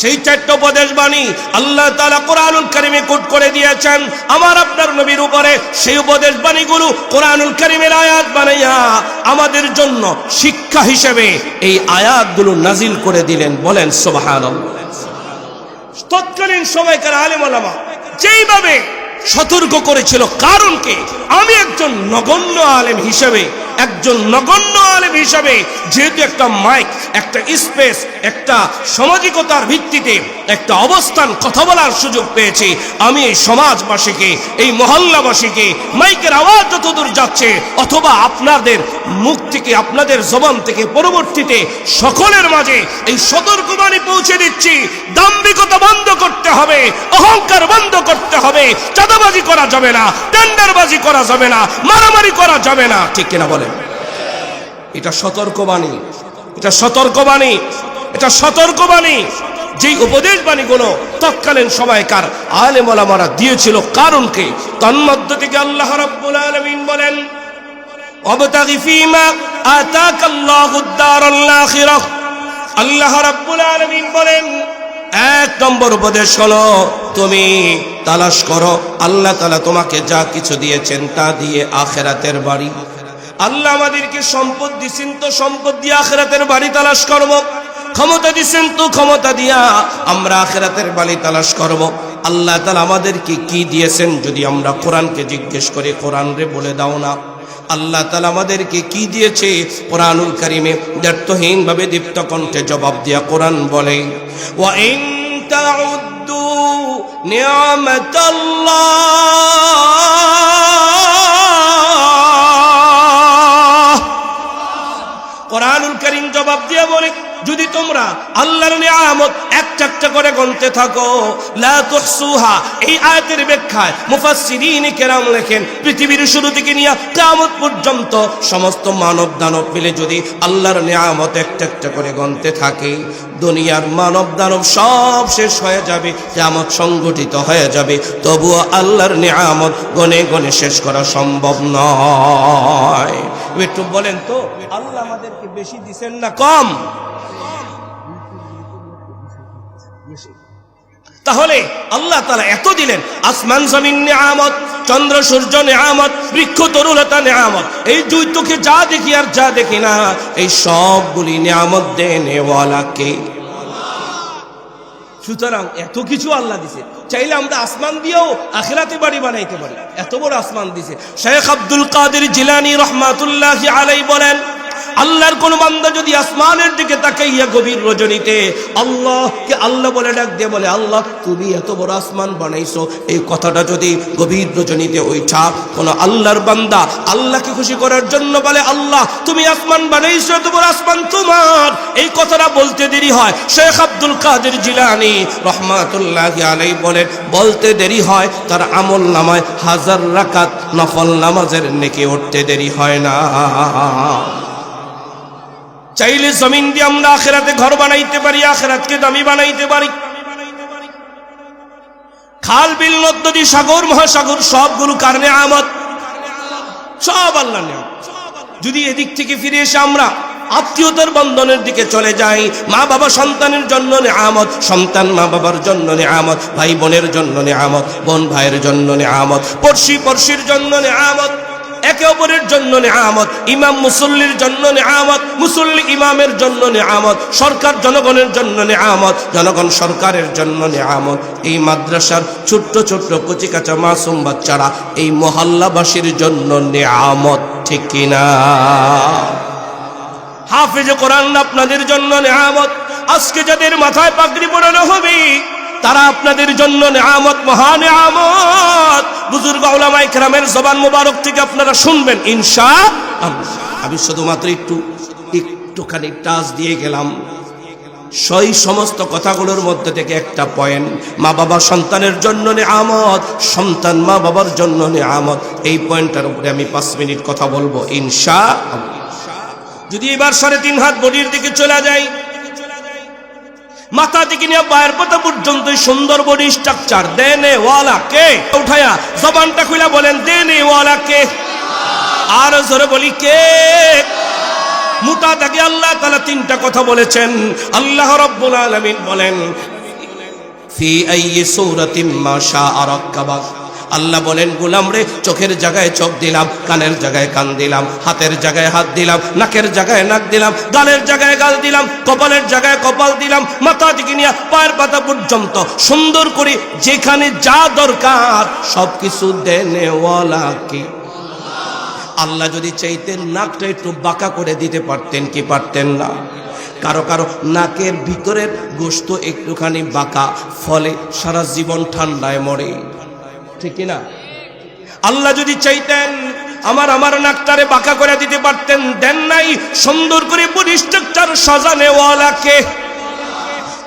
সেই 4টা উপদেশ বাণী আল্লাহ তাআলা কোরআনুল কারীমে কোট করে দিয়েছেন আমার আপনার নবীর উপরে। সেই উপদেশ বাণীগুলো কোরআনুল কারীমের আয়াত বানাইয়া আমাদের জন্য শিক্ষা হিসেবে এই আয়াতগুলো নাজিল করে দিলেন। বলেন সুবহানাল্লাহ। তৎকালীন সময়কার আলেম ওলামা যেইভাবে সতর্ক করেছিল কারণকে, আমি একজন নগণ্য আলেম হিসেবে যেহেতু একটা মাইক, একটা স্পেস, একটা সামাজিকতার ভিত্তিতে একটা অবস্থান, কথা বলার সুযোগ পেয়েছি, আমি এই সমাজবাসীকে, এই মহল্লাবাসীকে মাইকের আওয়াজ যতদূর যাচ্ছে অথবা আপনাদের মুখ থেকে, আপনাদের জবান থেকে পরবর্তীতে সকলের মাঝে এই সতর্কবাণী পৌঁছে দিচ্ছি, দাম্ভিকতা বন্ধ করতে হবে, অহংকার বন্ধ করতে হবে, চাঁদাবাজি করা যাবে না, টেন্ডারবাজি করা যাবে না, মারামারি করা যাবে না, ঠিক কিনা বলেন? এটা সতর্কবাণী, এটা সতর্কবাণী, এটা সতর্কবাণী। যেই উপদেশ বাণীগুলো তৎকালীন সময়কার আলেম ওলামারা দিয়েছিল কারণকে, তন্মধ্য থেকে আল্লাহ রাব্বুল আলামিন বলেন, ওয়াবতাগি ফীমা আতাকাল্লাহুদ দারাল আখিরাহ। আল্লাহ রাব্বুল আলামিন বলেন, 1 নম্বর উপদেশ হলো তুমি তালাশ করো, আল্লাহ তাআলা তোমাকে যা কিছু দিয়েছেন তা দিয়ে আখিরাতের বাড়ি। আল্লাহ আমাদেরকে সম্পদ দিয়েছেন, তো সম্পদ দিয়ে আখিরাতের বাড়ি তালাশ করব। ক্ষমতা দিয়েছেন, তো ক্ষমতা দিয়া আমরা আখিরাতের বাড়ি তালাশ করব। আল্লাহ তাআলা আমাদেরকে কি দিয়েছেন যদি আমরা কোরআনকে জিজ্ঞেস করি, কোরআন রে বলে দাও না। আল্লাহ তাআলা আমাদেরকে কি দিয়েছে কোরআনুল কারীমে দ্ব্যর্থহীন ভাবে দীপ্ত কণ্ঠে জবাব দিয়া কোরআন বলে, ওয়া ইন তাউদ্দু নি'মাতাল্লাহ। কোরআনুল কারীম জবাব দিয়া বলে, যদি তোমরা আল্লাহর নিয়ামত একটা একটা করে গুনতে থাকো, লা তুহসুহা। এই আয়াতের ব্যাখ্যায় মুফাসসিরিন কেরাম লেখেন, পৃথিবীর শুরু থেকে নিয়ে কিয়ামত পর্যন্ত সমস্ত মানব দানব মিলে যদি আল্লাহর নিয়ামত একটা একটা করে গুনতে থাকে, দুনিয়ার মানব দানব সব শেষ হয়ে যাবে, কিয়ামত সংগঠিত হয়ে যাবে, তবুও আল্লাহর নিয়ামত গনে গনে শেষ করা সম্ভব নয়। একটু বলেন তো, আল্লাহ আমাদেরকে বেশি দিবেন না কম? তাহলে আল্লাহ তাআলা এত দিলেন, আসমান জমিন নিয়ামত, চন্দ্র সূর্য নিয়ামত, বৃক্ষ তরুলতা নিয়ামত, এই দুই চোখে যা দেখি আর যা দেখি না, এই সবগুলি নিয়ামত দেনেওয়ালা কে? সুতরাং এত কিছু আল্লাহ দিছে, চাইলে আমরা আসমান দিয়েও আখিরাতে বাড়ি বানাইতে পারি, এত বড় আসমান দিছে। শেখ আব্দুল কাদের জিলানী রহমাতুল্লাহি আলাইহি বলেন, আল্লাহর কোন বান্দা যদি আসমানের দিকে তাকাইয়া গভীর রজনীতে আল্লাহকে আল্লাহ বলে ডাক দিয়ে বলে, আল্লাহ তুমি এত বড় আসমান বানাইছো, এই কথাটা যদি গভীর রজনীতে ওইটা কোন আল্লাহর বান্দা আল্লাহকে খুশি করার জন্য বলে, আল্লাহ তুমি আসমান বানাইছো, এত বড় আসমান তোমার, এই কথাটা বলতে দেরি হয়। শেখ আব্দুল কাদের জিলানী রহমাতুল্লাহি আলাইহি বলেন, বলতে দেরি হয়, তার আমল নামায় 1000 রাকাত নফল নামাজের নেকি উঠতে দেরি হয় না। চাইলে জমিন দিয়ে আমরা আখিরাতে ঘর বানাইতে পারি, আখিরাতকে দামি বানাইতে পারি। খাল বিল নদ-নদী সাগর মহাসাগর সবগুলো কার নিয়ামত? সব আল্লাহর নিয়ামত। যদি এদিক থেকে ফিরে এসে আমরা আত্মীয়তার বন্ধনের দিকে চলে যাই, মা বাবা সন্তানের জন্য নিয়ামত, সন্তান মা বাবার জন্য নিয়ামত, ভাই বোনের জন্য নিয়ামত, বোন ভাইয়ের জন্য নিয়ামত, পড়শি পড়শির জন্য নিয়ামত, একে অপরের জন্য নিয়ামত, ইমাম মুসল্লির জন্য নিয়ামত, মুসল্লি ইমামের জন্য নিয়ামত, সরকার জনগণের জন্য নিয়ামত, জনগণ সরকারের জন্য নিয়ামত, এই মাদ্রাসার ছোট্ট ছোট্ট কচিকাচা মাসুম বাচ্চারা এই মহল্লাবাসীর জন্য নিয়ামত, ঠিক কিনা? হাফেজ কোরআন আপনাদের জন্য নিয়ামত, আজকে যাদের মাথায় পাগড়ি পরানো হবে তারা আপনাদের জন্য নিয়ামত, মহা নিয়ামত। বুজুর্গ উলামায়ে কেরামের জবান মুবারক থেকে আপনারা শুনবেন ইনশাআল্লাহ। আমি শুধুমাত্র একটুখানি টাচ দিয়ে গেলাম। সেই সমস্ত কথাগুলোর মধ্যে থেকে একটা পয়েন্ট, মা বাবা সন্তানের জন্য নিয়ামত, সন্তান মা বাবার জন্য নিয়ামত, এই পয়েন্টটার উপরে আমি 5 মিনিট কথা বলবো ইনশাআল্লাহ। যদি এবার 3.5 হাত বডির দিকে চলে যাই, মাথা থেকে নিয়ে পায়ের পাতা পর্যন্ত সুন্দর বডি স্ট্রাকচার দেনেওয়ালা কে? উঠায়া জবানটা খুলে বলেন দেনেওয়ালা কে? আর জোরে বলি কে? মোটা দাগে আল্লাহ তাআলা 3টা কথা বলেছেন। আল্লাহ রাব্বুল আলামিন বলেন, ফি আইয়ি সূরাতিম মা শাআ রাক্কাবাক। আল্লাহ বলেন, গোলাম রে, চোখের জায়গায় চোখ দিলাম, কানের জায়গায় কান দিলাম, হাতের জায়গায় হাত দিলাম, নাকের জায়গায় নাক দিলাম, গালের জায়গায় গাল দিলাম, কপালের জায়গায় কপাল দিলাম, মাথা থেকে নিয়ে পায়ের পাতা পর্যন্ত সুন্দর করে যেখানে যা দরকার সবকিছু দেনেওয়ালা কি? আল্লাহ যদি চাইতেন নাকটা একটু বাঁকা করে দিতে পারতেন কি পারতেন না? কারো কারো নাকের ভিতরের গোশত একটুখানি বাঁকা, ফলে সারা জীবন ঠান্ডায় মরে, ঠিক কিনা? আল্লাহ যদি চাইতেন আমার নাকটারে বাঁকা করে দিতে পারতেন, দেন নাই। সুন্দর করে বডি স্ট্রাকচার সাজানেওয়ালা কে?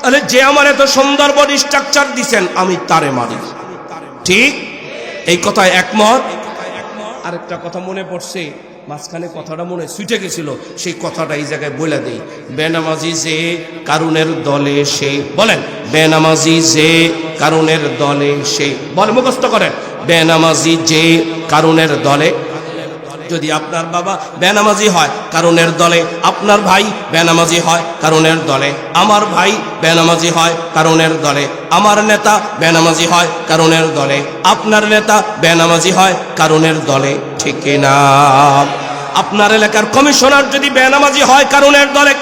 আরে যে আমার এত সুন্দর বডি স্ট্রাকচার দিছেন, আমি তারে মারি, ঠিক? এই কথায় একমত? আরেকটা কথা মনে পড়ছে, মাঝখানে কথাটা মনে ছুটে গেছিল, সেই কথাটা এই জায়গায় বলে দেই। বেনামাজি যে কারুনের দলে সে, বলেন বেনামাজি যে কারুনের দলে সে, বলে মুখস্থ করেন, বেনামাজি যে কারুনের দলে। যদি আপনার বাবা বেনামাজি হয় কারুনের দলে, আপনার ভাই বেনামাজি হয় কারুনের দলে, আমার ভাই বেনামাজি হয় কারুনের দলে, আমার নেতা বেনামাজি হয় কারুনের দলে, আপনার নেতা বেনামাজি হয় কারুনের দলে, ঠিক না? আপনার এলাকার কমিশনার যদি বেনামাজি হয় কারুনের দলে,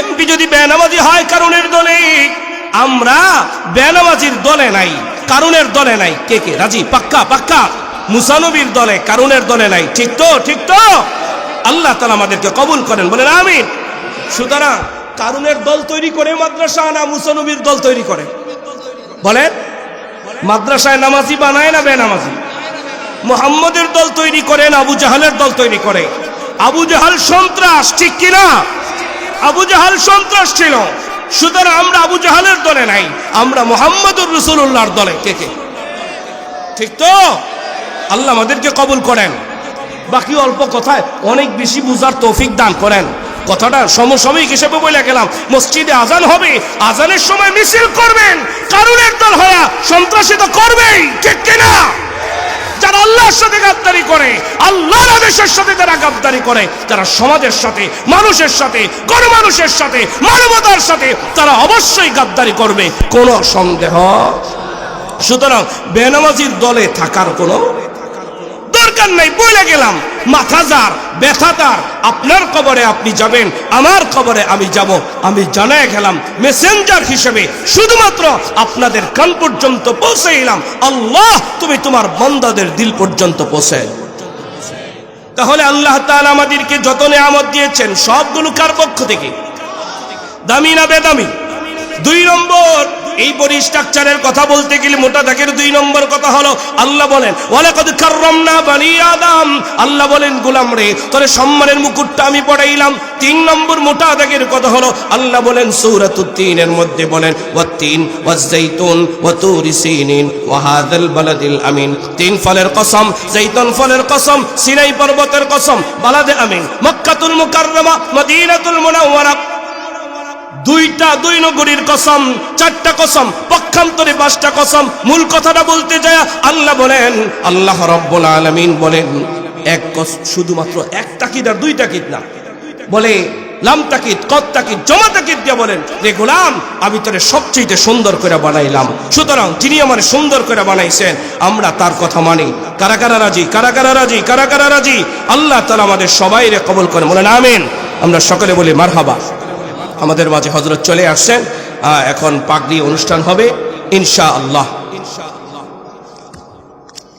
এমপি যদি বেনামাজি হয় কারুনের দলে, আমরা বেনামাজির দলে নাই, কারুনের দলে নাই। কে কে রাজি? পাক্কা পাক্কা? মুসানবীর দলে, কারুনের দলে নাই, ঠিক তো? ঠিক তো? আল্লাহ তাআলা আমাদেরকে কবুল করেন, বলেন আমিন। সুতরাং কারুনের দল তৈরি করে মাদ্রাসা, না মুসানবীর দল তৈরি করে? বলেন, মাদ্রাসায় নামাজি বানায় না বেনামাজি? মুহাম্মদের দল তৈরি করে না আবু জাহালের দল তৈরি করে? আবু জাহাল সন্ত্রাস, ঠিক কিনা? আবু জাহাল সন্ত্রাস ছিল। সুতরাং আমরা আবু জাহালের দলে নাই, আমরা মুহাম্মদুর রাসূলুল্লাহর দলে। কে কে? ঠিক তো? আল্লাহ আমাদেরকে কবুল করেন। বাকি অল্প কথায় অনেক বেশি বুঝার তৌফিক দান করেন। কথাটা সমসাময়িক হিসেবে বলে গেলাম। মসজিদে আজান হবে, আজানের সময় মিছিল করবেন, কারুনের দল হয়া সন্ত্রাসী তো করবেই, ঠিক কিনা? যারা আল্লাহর সাথে গাদ্দারি করে, আল্লাহর আদেশের সাথে যারা গাদ্দারি করে, যারা সমাজের সাথে, মানুষের সাথে, গণমানুষের সাথে, মানবতার সাথে, তারা অবশ্যই গাদ্দারি করবে, কোনো সন্দেহ। সুতরাং বেনামাজির দলে থাকার কোনো দরকার নাই। বলে গেলাম, মাথা যার, ব্যথা তার, আপনার কবরে আপনি যাবেন, আমার কবরে আমি যাব। আমি জানায় গেলাম মেসেঞ্জার হিসেবে, শুধুমাত্র আপনাদের কান পর্যন্ত পৌঁছে এলাম। আল্লাহ তুমি তোমার বান্দাদের দিল পর্যন্ত পৌঁছে। তাহলে আল্লাহ তাআলা আমাদেরকে যত নিয়ামত দিয়েছেন সবগুলো কার পক্ষ থেকে? দামি না বেদামি? 2 নম্বর, এই বডি স্ট্রাকচারের কথা বলতে গেলে মোটা দাগের 2 নম্বর কথা হলো, আল্লাহ বলেন ওয়ালাকাদ কাররামনা বানি আদম। আল্লাহ বলেন গোলাম রে, তোর সম্মানের মুকুটটা আমি পড়াইলাম। 3 নম্বর মোটা দাগের কথা হলো, আল্লাহ বলেন সূরাতুত তিনের মধ্যে বলেন ওয়াত-তিন ওয়াজ-যাইতুন ওয়া তুরি সিনিন ওয়া হাযাল বালাদিল আমিন। 3 ফলের কসম, যাইতুন ফলের কসম, সিনাই পর্বতের কসম, বালাদে আমিন, মক্কাতুল মুকাররমা, মদিনাতুল মুনাওয়ারা। 2 নগরীর কসম, 4টা কসম, পক্ষান্তরে 5টা কসম। মূল কথাটা বলতে যায় আল্লাহ বলেন, আল্লাহ রাব্বুল আলামিন বলেন এক শুধুমাত্র 1 তাকিদ আর 2 তাকিদ না, বলে লাম তাকিদ, কদ তাকিদ, জমা তাকিদ দিয়ে বলেন রে গোলাম, আমি তোরে সবচেয়ে সুন্দর করে বানাইলাম। সুতরাং যিনি আমার সুন্দর করে বানাইছেন আমরা তার কথা মানি। কারা কারা রাজি? কারা কারা রাজি? কারা কারা রাজি? আল্লাহ তাআলা আমাদের সবাইরে কবুল করেন, বলেন আমিন। আমরা সকলে বলি মারহাবা। আমাদের মাঝে হযরত চলে আসছেন, এখন পাগড়ি অনুষ্ঠান হবে ইনশাআল্লাহ।